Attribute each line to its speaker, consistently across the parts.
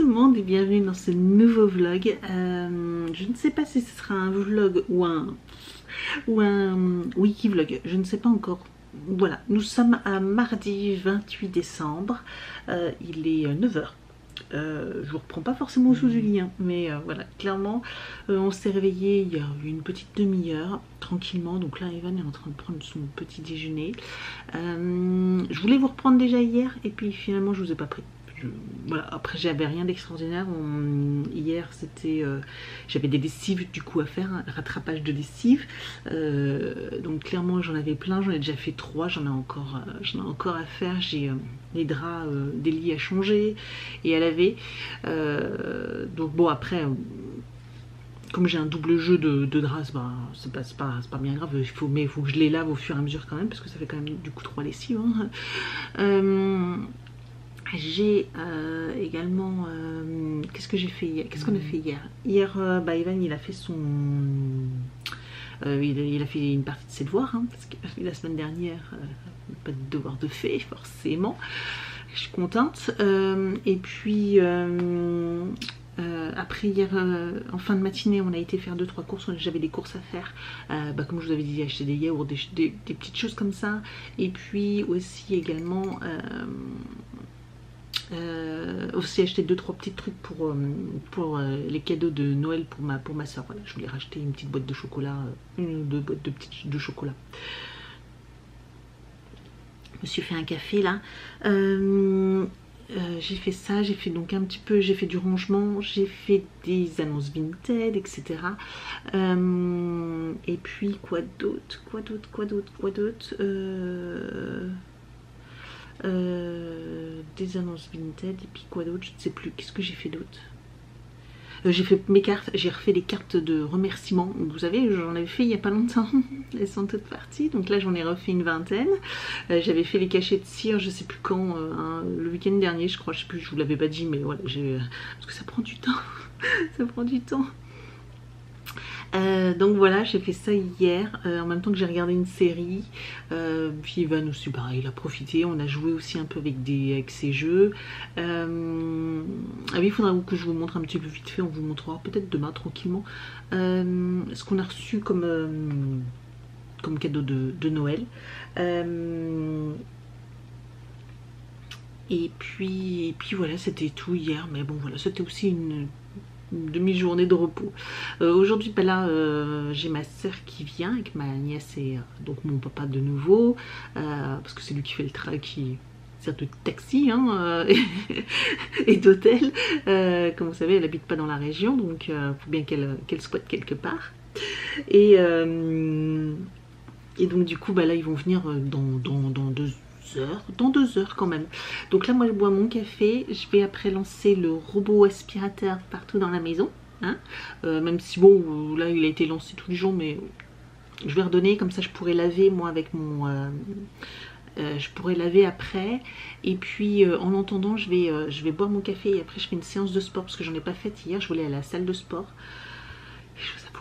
Speaker 1: le monde et bienvenue dans ce nouveau vlog. Je ne sais pas si ce sera un vlog ou un wiki vlog, je ne sais pas encore. Voilà, nous sommes à mardi 28 décembre, il est 9 h. Je vous reprends pas forcément sous du lit, hein, mais voilà, clairement on s'est réveillé il y a une petite demi-heure tranquillement. Donc là Evan est en train de prendre son petit déjeuner. Je voulais vous reprendre déjà hier et puis finalement je vous ai pas pris. Voilà, après j'avais rien d'extraordinaire. Hier c'était j'avais des lessives du coup à faire, un rattrapage de lessive, donc clairement j'en avais plein, j'en ai déjà fait 3, j'en ai encore à faire. J'ai les draps des lits à changer et à laver, donc bon après comme j'ai un double jeu de draps, bah, c'est pas bien grave, mais il faut que je les lave au fur et à mesure quand même parce que ça fait quand même du coup 3 lessives, hein. J'ai également qu'est-ce que j'ai fait hier, qu'est-ce qu'on a fait hier. Hier bah, Evan il a fait son il a fait une partie de ses devoirs, hein, parce que la semaine dernière pas de devoir de fait forcément, je suis contente. Et puis après hier en fin de matinée on a été faire 2-3 courses, j'avais des courses à faire, bah, comme je vous avais dit, acheter des yaourts, des petites choses comme ça. Et puis aussi également aussi acheter 2-3 petits trucs pour les cadeaux de Noël pour ma soeur. Voilà, je voulais racheter une petite boîte de chocolat, une ou deux boîtes de chocolat. Je me suis fait un café là. J'ai fait ça, j'ai fait donc un petit peu, j'ai fait du rangement, j'ai fait des annonces Vinted, etc. Et puis quoi d'autre, des annonces Vinted, et puis quoi d'autre, je ne sais plus. Qu'est-ce que j'ai fait d'autre? J'ai fait mes cartes, j'ai refait les cartes de remerciement. Vous savez, j'en avais fait il n'y a pas longtemps, elles sont toutes parties, donc là j'en ai refait une vingtaine. J'avais fait les cachets de cire, je sais plus quand, le week-end dernier je crois, je sais plus, je vous l'avais pas dit, mais voilà, parce que ça prend du temps, ça prend du temps. Donc voilà, j'ai fait ça hier, en même temps que j'ai regardé une série. Puis Evan aussi, pareil, il a profité, on a joué aussi un peu avec ses jeux. Ah oui, il faudra que je vous montre un petit peu vite fait, on vous montrera peut-être demain tranquillement ce qu'on a reçu comme cadeau de Noël. Et puis voilà, c'était tout hier, mais bon voilà, c'était aussi une demi-journée de repos. Aujourd'hui, bah là, j'ai ma soeur qui vient avec ma nièce et donc mon papa de nouveau, parce que c'est lui qui fait le travail, qui sert de taxi, hein, et d'hôtel. Comme vous savez, elle habite pas dans la région, donc il faut bien qu'elle squatte quelque part. Et donc du coup, bah là, ils vont venir dans 2 heures quand même. Donc là moi je bois mon café, je vais après lancer le robot aspirateur partout dans la maison, hein. Même si bon là il a été lancé tous les jours, mais je vais redonner, comme ça je pourrais laver moi avec mon je pourrais laver après. Et puis en attendant je vais boire mon café et après je fais une séance de sport parce que j'en ai pas fait hier, je voulais aller à la salle de sport.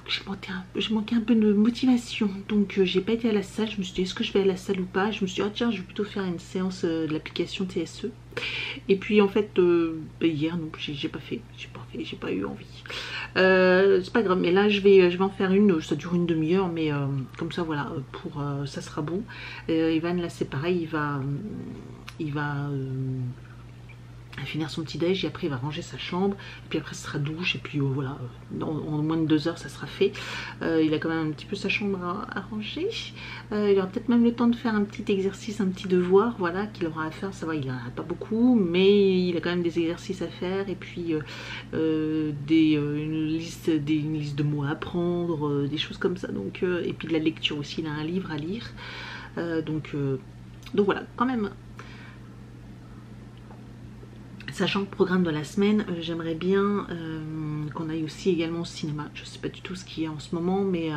Speaker 1: Je manquais un peu de motivation, donc j'ai pas été à la salle. Je me suis dit est-ce que je vais à la salle ou pas. Je me suis dit ah tiens, je vais plutôt faire une séance de l'application TSE. Et puis en fait bah, hier non, j'ai pas eu envie. C'est pas grave, mais là je vais en faire une, ça dure une demi-heure, mais comme ça voilà, pour ça sera bon. Evan là c'est pareil, il va finir son petit déj et après il va ranger sa chambre et puis après ce sera douche et puis voilà, en moins de 2 heures ça sera fait. Il a quand même un petit peu sa chambre à ranger, il aura peut-être même le temps de faire un petit exercice, un petit devoir, voilà, qu'il aura à faire. Ça va, il en a pas beaucoup mais il a quand même des exercices à faire et puis une liste de mots à apprendre, des choses comme ça, donc et puis de la lecture aussi, il a un livre à lire, donc voilà quand même. Sachant que programme de la semaine, j'aimerais bien qu'on aille aussi également au cinéma. Je ne sais pas du tout ce qu'il y a en ce moment, mais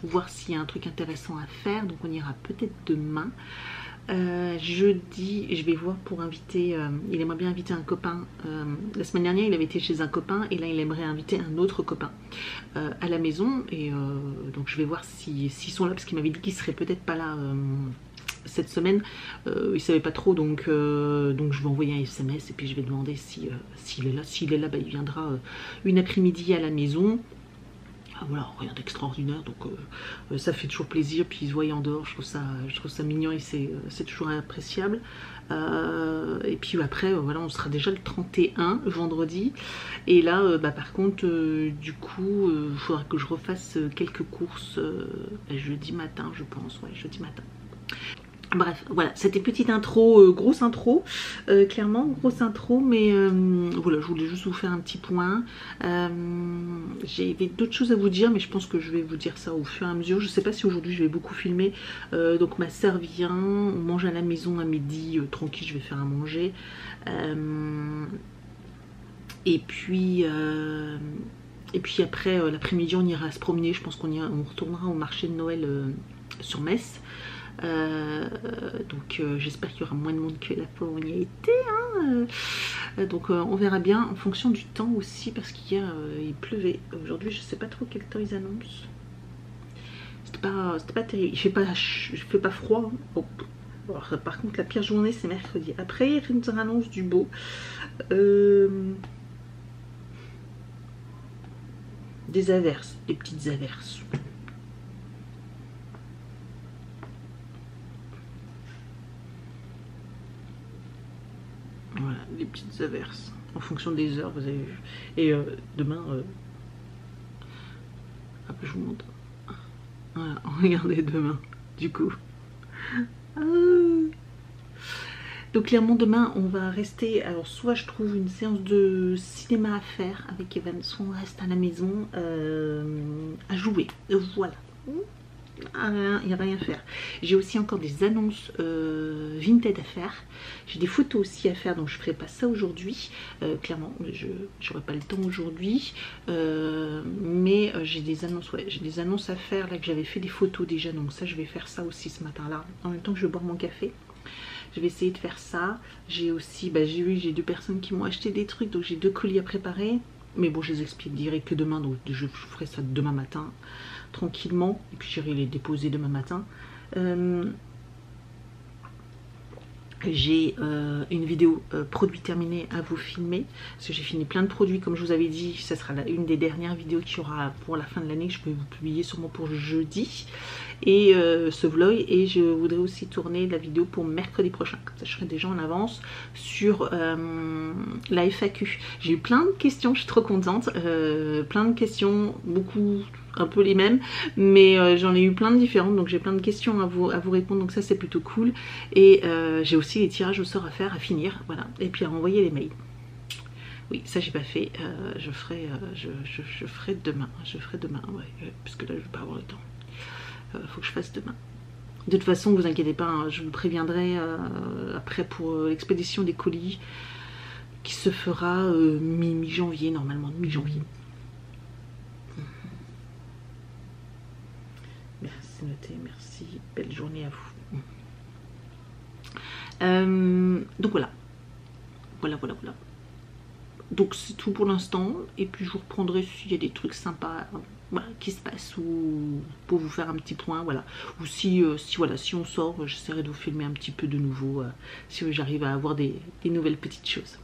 Speaker 1: voir s'il y a un truc intéressant à faire. Donc on ira peut-être demain. Jeudi, je vais voir pour inviter, il aimerait bien inviter un copain. La semaine dernière, il avait été chez un copain et là, il aimerait inviter un autre copain à la maison. Et donc je vais voir s'ils sont là, parce qu'il m'avait dit qu'ils ne seraient peut-être pas là cette semaine. Il savait pas trop, donc je vais envoyer un SMS et puis je vais demander s'il est là. S'il est là, bah, il viendra une après-midi à la maison. Voilà, rien d'extraordinaire, donc ça fait toujours plaisir. Puis ils se voient en dehors, je trouve ça mignon et c'est toujours appréciable. Et puis après, voilà, on sera déjà le 31, vendredi. Et là, bah, par contre, du coup, il faudra que je refasse quelques courses jeudi matin, je pense. Ouais, jeudi matin. Bref, voilà, c'était petite intro, grosse intro, clairement grosse intro, mais voilà, je voulais juste vous faire un petit point. J'avais d'autres choses à vous dire, mais je pense que je vais vous dire ça au fur et à mesure. Je sais pas si aujourd'hui je vais beaucoup filmer, donc ma sœur vient, on mange à la maison à midi, tranquille, je vais faire à manger. Et puis après, l'après-midi, on ira se promener, je pense qu'on retournera au marché de Noël sur Metz. Donc j'espère qu'il y aura moins de monde que la fois où on y a été, hein. Donc on verra bien en fonction du temps aussi, parce qu'hier il pleuvait. Aujourd'hui je sais pas trop quel temps ils annoncent. C'était pas terrible, il fait pas froid, hein. Bon. Alors, par contre la pire journée c'est mercredi. Après ils nous annoncent du beau. Des averses, des petites averses. Voilà, les petites averses en fonction des heures, vous avez vu. Et demain, je vous montre. Voilà, regardez demain, du coup. Donc clairement demain on va rester, alors soit je trouve une séance de cinéma à faire avec Evan, soit on reste à la maison à jouer, voilà. Il n'y a rien à faire. J'ai aussi encore des annonces Vinted à faire. J'ai des photos aussi à faire, donc je ne ferai pas ça aujourd'hui. Clairement, je n'aurai pas le temps aujourd'hui. Mais j'ai des annonces, ouais, j'ai des annonces à faire là que j'avais fait des photos déjà. Donc ça, je vais faire ça aussi ce matin-là. En même temps que je vais boire mon café. Je vais essayer de faire ça. J'ai aussi, bah, j'ai 2 personnes qui m'ont acheté des trucs, donc j'ai 2 colis à préparer. Mais bon, je les expliquerai que demain, donc je ferai ça demain matin, tranquillement. Et puis j'irai les déposer demain matin. J'ai une vidéo produit terminé à vous filmer, parce que j'ai fini plein de produits comme je vous avais dit. Ça sera une des dernières vidéos qu'il y aura pour la fin de l'année, que je peux vous publier sûrement pour jeudi, et ce vlog. Et je voudrais aussi tourner la vidéo pour mercredi prochain, comme ça je serai déjà en avance sur la FAQ. J'ai eu plein de questions, je suis trop contente, plein de questions, beaucoup un peu les mêmes, mais j'en ai eu plein de différentes, donc j'ai plein de questions à vous répondre, donc ça c'est plutôt cool. Et j'ai aussi les tirages au sort à faire, à finir, voilà, et puis à renvoyer les mails. Oui, ça j'ai pas fait, je ferai demain, ouais, parce que là je vais pas avoir le temps. Faut que je fasse demain. De toute façon, vous inquiétez pas, hein, je vous préviendrai après pour l'expédition des colis qui se fera mi-janvier, normalement, mi-janvier. Merci noté, merci, belle journée à vous. Donc voilà. Donc c'est tout pour l'instant, et puis je vous reprendrai s'il y a des trucs sympas, voilà, qui se passent, ou pour vous faire un petit point, voilà. Ou si on sort, j'essaierai de vous filmer un petit peu de nouveau, si j'arrive à avoir des nouvelles petites choses.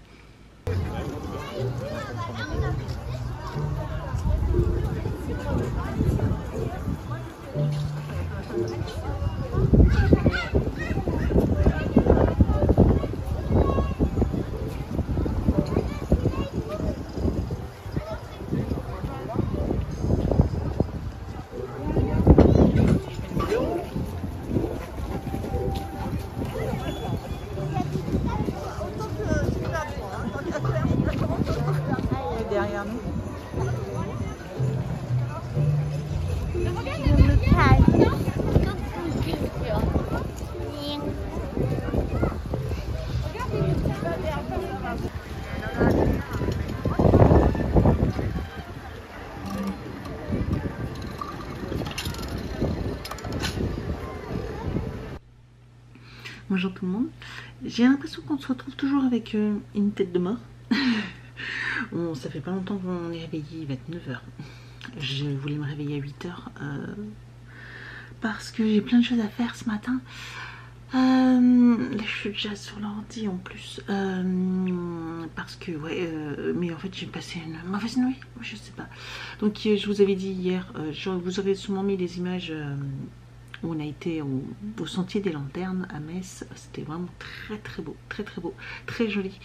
Speaker 2: Derrière nous.
Speaker 1: Bonjour tout le monde. J'ai l'impression qu'on se retrouve toujours avec une tête de mort. Bon, ça fait pas longtemps qu'on est réveillé, il va être 9 h. Je voulais me réveiller à 8 h parce que j'ai plein de choses à faire ce matin. Là je suis déjà sur l'ordi en plus parce que ouais mais en fait j'ai passé une mauvaise nuit, je sais pas. Donc je vous avais dit hier, vous aurez sûrement mis les images où on a été au Sentier des Lanternes à Metz. C'était vraiment très très beau, très très beau, très joli.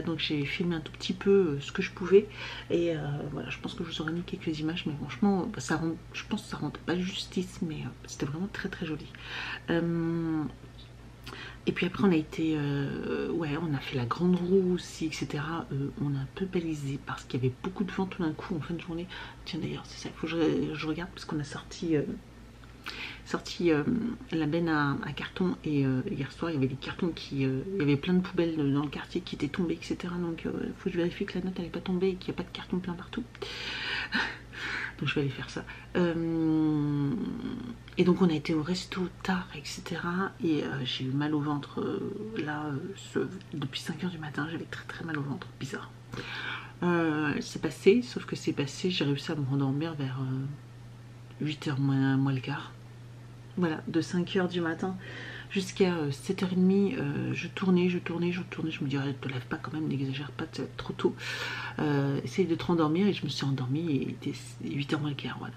Speaker 1: Donc j'ai filmé un tout petit peu ce que je pouvais et voilà, je pense que je vous aurais mis quelques images, mais franchement ça rend, je pense que ça rend pas justice, mais c'était vraiment très très joli. Et puis après on a été, ouais, on a fait la grande roue aussi, etc. On a un peu balisé parce qu'il y avait beaucoup de vent tout d'un coup en fin de journée. Tiens d'ailleurs, c'est ça, il faut que je regarde parce qu'on a sorti la benne à carton et hier soir il y avait des cartons qui, il y avait plein de poubelles dans le quartier qui étaient tombées, etc. Donc il faut que je vérifie que la note n'allait pas tomber et qu'il n'y a pas de carton plein partout. Donc je vais aller faire ça. Et donc on a été au resto tard, etc. Et j'ai eu mal au ventre là, depuis 5 h du matin, j'avais très très mal au ventre, bizarre. C'est passé, sauf que c'est passé, j'ai réussi à me rendormir vers 8 h moins le quart. Voilà, de 5 h du matin jusqu'à 7 h30, je tournais, je me disais, te lève pas quand même, n'exagère pas, ça va être trop tôt. Essaye de te rendormir et je me suis endormie et il était 8 h moins le quart, voilà.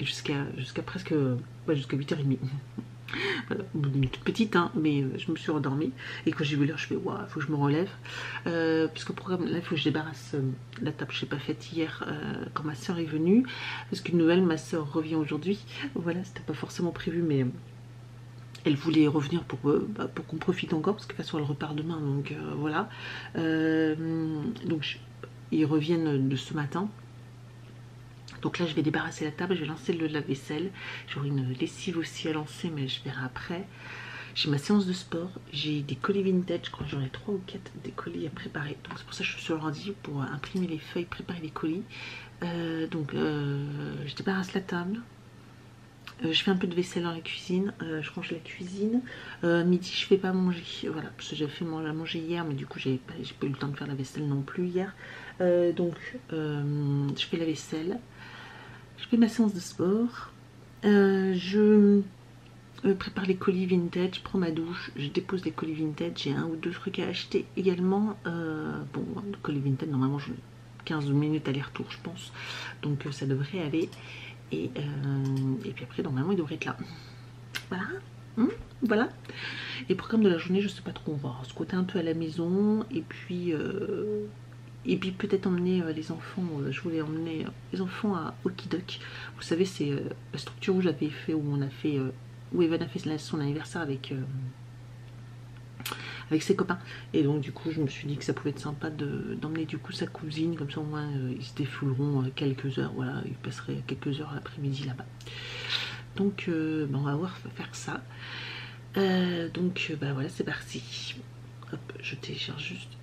Speaker 1: Jusqu'à presque, jusqu'à 8 h30. Voilà, une toute petite, hein, mais je me suis endormie. Et quand j'ai vu l'heure, je fais, waouh, il faut que je me relève. Puisqu'au programme, là, il faut que je débarrasse la table, je n'ai pas faite hier quand ma soeur est venue. Parce qu'une nouvelle, ma soeur revient aujourd'hui. Voilà, c'était pas forcément prévu, mais elle voulait revenir pour qu'on profite encore, parce que de toute façon, elle repart demain, donc voilà. Donc, ils reviennent de ce matin. Donc là, je vais débarrasser la table, je vais lancer le lave-vaisselle. J'aurai une lessive aussi à lancer, mais je verrai après. J'ai ma séance de sport, j'ai des colis vintage, je crois que j'en ai 3 ou 4 des colis à préparer. Donc c'est pour ça que je suis sur l'ordi pour imprimer les feuilles, préparer les colis. Je débarrasse la table. Je fais un peu de vaisselle dans la cuisine, je range la cuisine. Midi, je fais pas manger, voilà, parce que j'avais fait à manger hier, mais du coup, j'ai pas eu le temps de faire la vaisselle non plus hier. Je fais la vaisselle. Je fais ma séance de sport, je prépare les colis vintage, je prends ma douche, je dépose les colis vintage, j'ai un ou deux trucs à acheter également. Bon, le colis vintage, normalement, je 15 minutes aller-retour, je pense, donc ça devrait aller. Et puis après, normalement, il devrait être là. Voilà. Voilà. Et programme de la journée, je sais pas trop, on va squatter un peu à la maison, et puis peut-être emmener les enfants, je voulais emmener les enfants à Okidok. Vous savez, c'est la structure où j'avais fait, où on a fait, où Evan a fait son anniversaire avec ses copains. Et donc du coup, je me suis dit que ça pouvait être sympa d'emmener du coup sa cousine, comme ça au moins ils se défouleront quelques heures, voilà, ils passeraient quelques heures l'après-midi là-bas. Donc on va voir, faire ça. Voilà, c'est parti. Hop, je télécharge juste...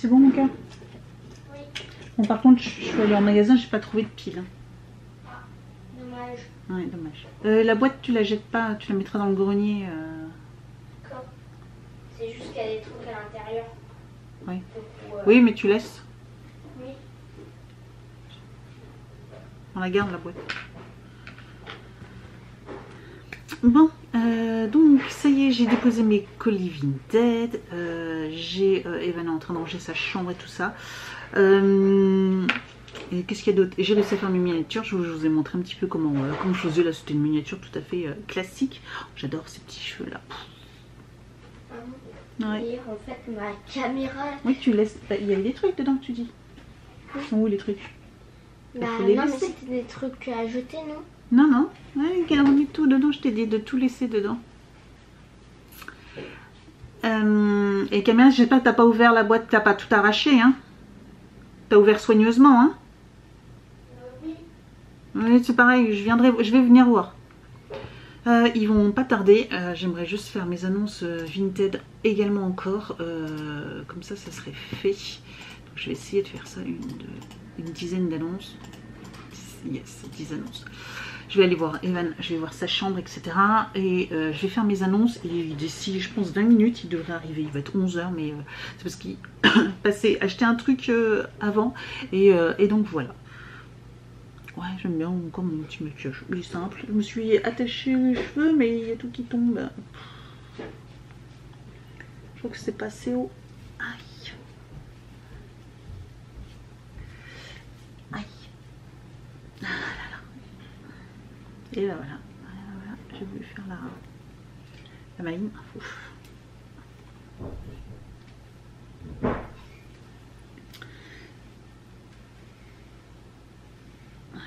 Speaker 1: C'est bon mon cœur?
Speaker 2: Oui.
Speaker 1: Bon, par contre, je suis allée en magasin, j'ai pas trouvé de pile.
Speaker 2: Ah, dommage.
Speaker 1: Ouais, dommage. La boîte, tu la jettes pas, tu la mettras dans le grenier.
Speaker 2: D'accord. C'est juste qu'il y a des trucs à l'intérieur.
Speaker 1: Oui.
Speaker 2: Donc,
Speaker 1: Oui, mais tu laisses.
Speaker 2: Oui.
Speaker 1: On la garde la boîte. Bon, donc ça y est, j'ai déposé mes colis Vinted. J'ai Evan est en train de ranger sa chambre et tout ça. Et qu'est-ce qu'il y a d'autre? J'ai réussi à faire mes miniatures. Je vous ai montré un petit peu comment je faisais là. C'était une miniature tout à fait classique. J'adore ces petits cheveux là. Ouais.
Speaker 2: Et en fait, ma caméra.
Speaker 1: Oui, tu laisses. Il y avait des trucs dedans, tu dis.
Speaker 2: Oui.
Speaker 1: Où les trucs?
Speaker 2: Bah
Speaker 1: faut les
Speaker 2: non, mais
Speaker 1: laisser.
Speaker 2: c'était des trucs à jeter, non?
Speaker 1: Non, non. Ouais, regarde, on met tout dedans. Je t'ai dit de tout laisser dedans. Et Camille, j'espère que t'as pas ouvert la boîte, t'as pas tout arraché, hein? T'as ouvert soigneusement, hein?
Speaker 2: Oui.
Speaker 1: Oui, c'est pareil, je vais venir voir. Ils vont pas tarder. J'aimerais juste faire mes annonces Vinted également encore. Comme ça serait fait. Donc, je vais essayer de faire ça, une dizaine d'annonces. Yes, 10 annonces. Je vais aller voir Evan, je vais voir sa chambre, etc. Et je vais faire mes annonces. Et d'ici, je pense, 20 minutes, il devrait arriver. Il va être 11 h, mais c'est parce qu'il passait acheter un truc avant. Et donc voilà. Ouais, j'aime bien encore mon petit maquillage. Il est simple. Je me suis attaché les cheveux, mais il y a tout qui tombe. Je crois que c'est passé au... Aïe. Aïe. Ah là là. Et là voilà. Voilà. J'ai voulu faire la maline. Ouf.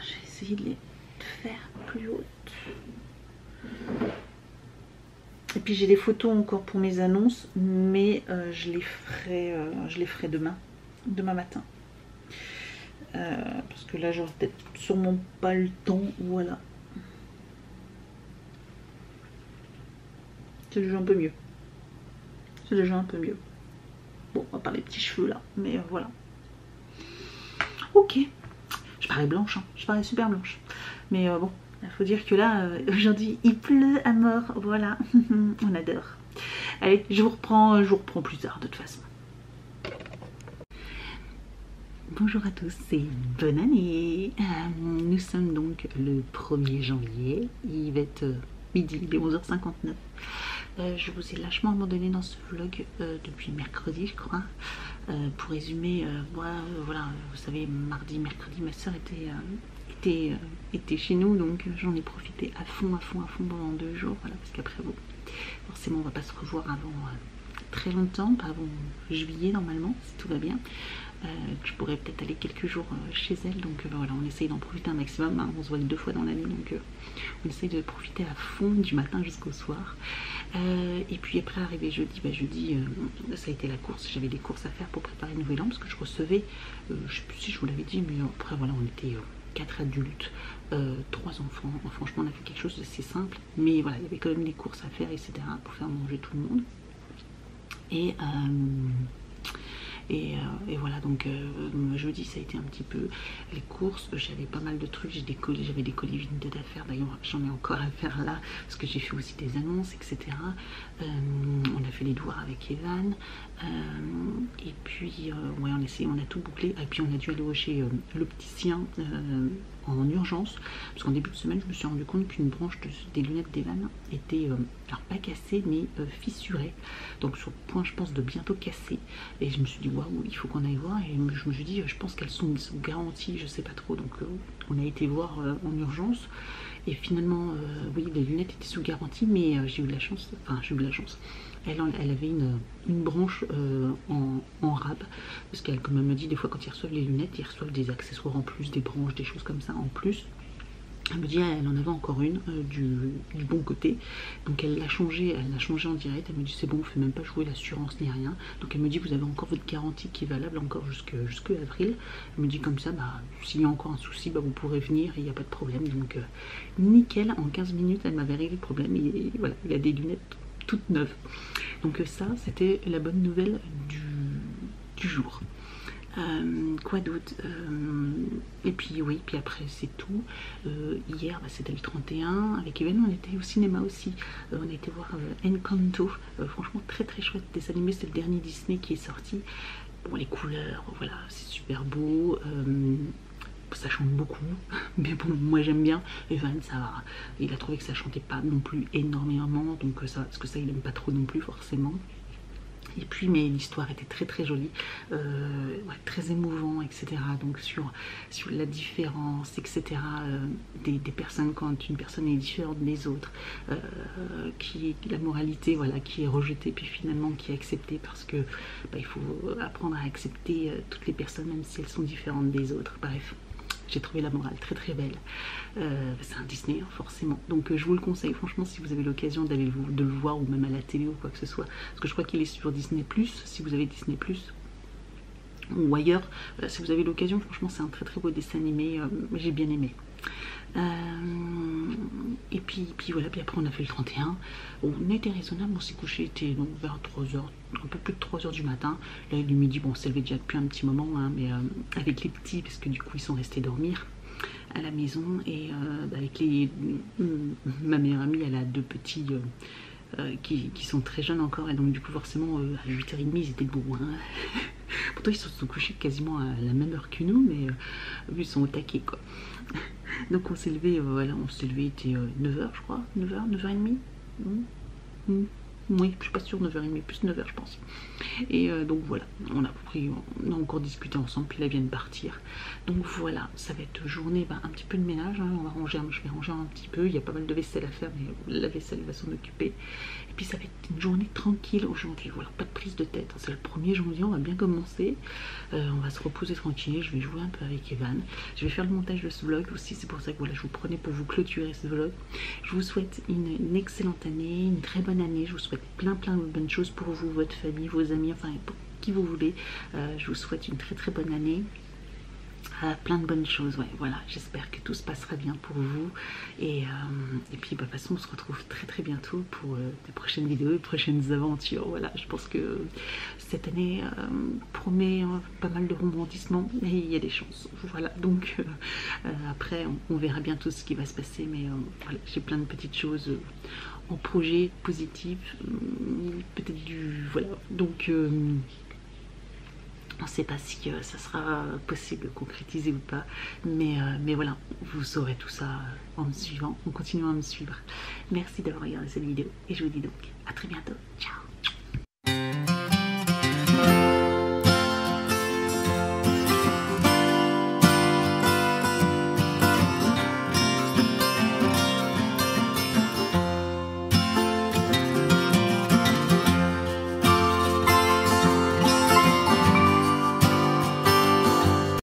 Speaker 1: Je vais essayer de les faire plus hautes. Et puis j'ai des photos encore pour mes annonces, mais je les ferai demain matin. Parce que là j'aurai peut-être sûrement pas le temps. Voilà. C'est déjà un peu mieux. C'est déjà un peu mieux. Bon, on va pas les petits cheveux là, mais voilà. Ok. Je parais blanche, hein. Je parais super blanche. Mais bon, il faut dire que là, aujourd'hui, il pleut à mort. Voilà, on adore. Allez, je vous reprends plus tard de toute façon. Bonjour à tous et bonne année. Nous sommes donc le 1er janvier. Il va être midi, il est 11h59. Je vous ai lâchement abandonné dans ce vlog depuis mercredi, je crois. Pour résumer, voilà, vous savez, mardi, mercredi, ma soeur était chez nous, donc j'en ai profité à fond pendant 2 jours, voilà, parce qu'après, bon, forcément, on va pas se revoir avant très longtemps, pas avant juillet normalement, si tout va bien. Je pourrais peut-être aller quelques jours chez elle, donc voilà, on essaye d'en profiter un maximum, hein. On se voit 2 fois dans l'année, donc on essaye de profiter à fond du matin jusqu'au soir. Et puis après arrivé jeudi, ça a été la course, j'avais des courses à faire pour préparer le nouvel an, parce que je recevais, je sais plus si je vous l'avais dit, mais après voilà, on était 4 adultes, 3 enfants, franchement on a fait quelque chose d'assez simple, mais voilà, il y avait quand même des courses à faire, etc., pour faire manger tout le monde. Et voilà, donc jeudi ça a été un petit peu les courses. J'avais pas mal de trucs, j'avais des colis Vinted à faire, d'ailleurs j'en ai encore à faire là parce que j'ai fait aussi des annonces, etc. On a fait les devoirs avec Evan, et puis ouais, on a tout bouclé, et puis on a dû aller chez l'opticien en urgence, parce qu'en début de semaine je me suis rendu compte qu'une branche des lunettes d'Evan était alors pas cassée mais fissurée, donc sur le point je pense de bientôt casser, et je me suis dit waouh, il faut qu'on aille voir, et je me suis dit je pense qu'elles sont sous garantie, je sais pas trop, donc on a été voir en urgence, et finalement oui, les lunettes étaient sous garantie, mais j'ai eu de la chance, elle avait une branche en rab, parce qu'elle, comme elle me dit, des fois quand ils reçoivent les lunettes, ils reçoivent des accessoires en plus, des branches, des choses comme ça en plus. Elle me dit elle en avait encore une du bon côté, donc elle l'a changé en direct. Elle me dit c'est bon, on fait même pas jouer l'assurance ni rien, donc elle me dit vous avez encore votre garantie qui est valable encore jusque avril. Elle me dit comme ça, s'il y a encore un souci, vous pourrez venir, il n'y a pas de problème, donc nickel. En 15 minutes elle m'avait réglé le problème, et voilà, il y a des lunettes toutes neuves. Donc ça c'était la bonne nouvelle du du jour. Quoi d'autre, et puis oui, puis après c'est tout. Hier c'était le 31, avec Evan on était au cinéma aussi, on a été voir Encanto, franchement très très chouette dessin animé, c'est le dernier Disney qui est sorti. Bon, les couleurs, voilà, c'est super beau, ça chante beaucoup, mais bon, moi j'aime bien. Evan, ça va, il a trouvé que ça chantait pas non plus énormément, donc ça, parce que ça il aime pas trop non plus forcément. Et puis, mais l'histoire était très très jolie, ouais, très émouvant, etc. Donc sur la différence, etc. Des personnes, quand une personne est différente des autres, la moralité, voilà, qui est rejetée, puis finalement qui est acceptée, parce que il faut apprendre à accepter toutes les personnes, même si elles sont différentes des autres. Bref. J'ai trouvé la morale très très belle. C'est un Disney, hein, forcément. Donc je vous le conseille, franchement, si vous avez l'occasion de le voir, ou même à la télé ou quoi que ce soit. Parce que je crois qu'il est sur Disney+, si vous avez Disney+, ou ailleurs. Si vous avez l'occasion, franchement, c'est un très très beau dessin animé. J'ai bien aimé. Et puis voilà, puis après on a fait le 31. On était raisonnable, on s'est couché, était donc vers 3h, un peu plus de 3h du matin. Là du midi, bon, on s'est levé déjà depuis un petit moment, hein, mais avec les petits, parce que du coup ils sont restés dormir à la maison, et avec ma meilleure amie, elle a 2 petits qui sont très jeunes encore, et donc du coup forcément à 8h30 ils étaient debout, hein. Pourtant ils se sont couchés quasiment à la même heure que nous, mais ils sont au taquet, quoi. Donc on s'est levé, voilà, on s'est levé, il était 9h je crois, 9h, 9h30. Oui, je suis pas sûre, 9h30, plus 9h je pense. Et donc voilà, on a encore discuté ensemble, puis là vient de partir. Donc voilà, ça va être journée, un petit peu de ménage, hein, on va ranger, je vais ranger un petit peu, il y a pas mal de vaisselle à faire, mais la vaisselle va s'en occuper. Et puis ça va être une journée tranquille aujourd'hui, voilà, pas de prise de tête, c'est le 1er janvier, on va bien commencer, on va se reposer tranquille, je vais jouer un peu avec Evan, je vais faire le montage de ce vlog aussi, c'est pour ça que voilà, je vous prenais pour vous clôturer ce vlog. Je vous souhaite une excellente année, une très bonne année, je vous souhaite plein de bonnes choses pour vous, votre famille, vos amis, enfin pour qui vous voulez. Je vous souhaite une très très bonne année. Plein de bonnes choses, ouais, voilà, j'espère que tout se passera bien pour vous, et puis de toute façon on se retrouve très très bientôt pour des prochaines vidéos, des prochaines aventures. Voilà, je pense que cette année promet pas mal de rebondissements, et il y a des chances, voilà. Donc après on verra bientôt ce qui va se passer, mais voilà, j'ai plein de petites choses en projet positif, peut-être voilà, donc on ne sait pas si ça sera possible de concrétiser ou pas, mais voilà, vous saurez tout ça en me suivant, en continuant à me suivre. Merci d'avoir regardé cette vidéo, et je vous dis donc à très bientôt. Ciao.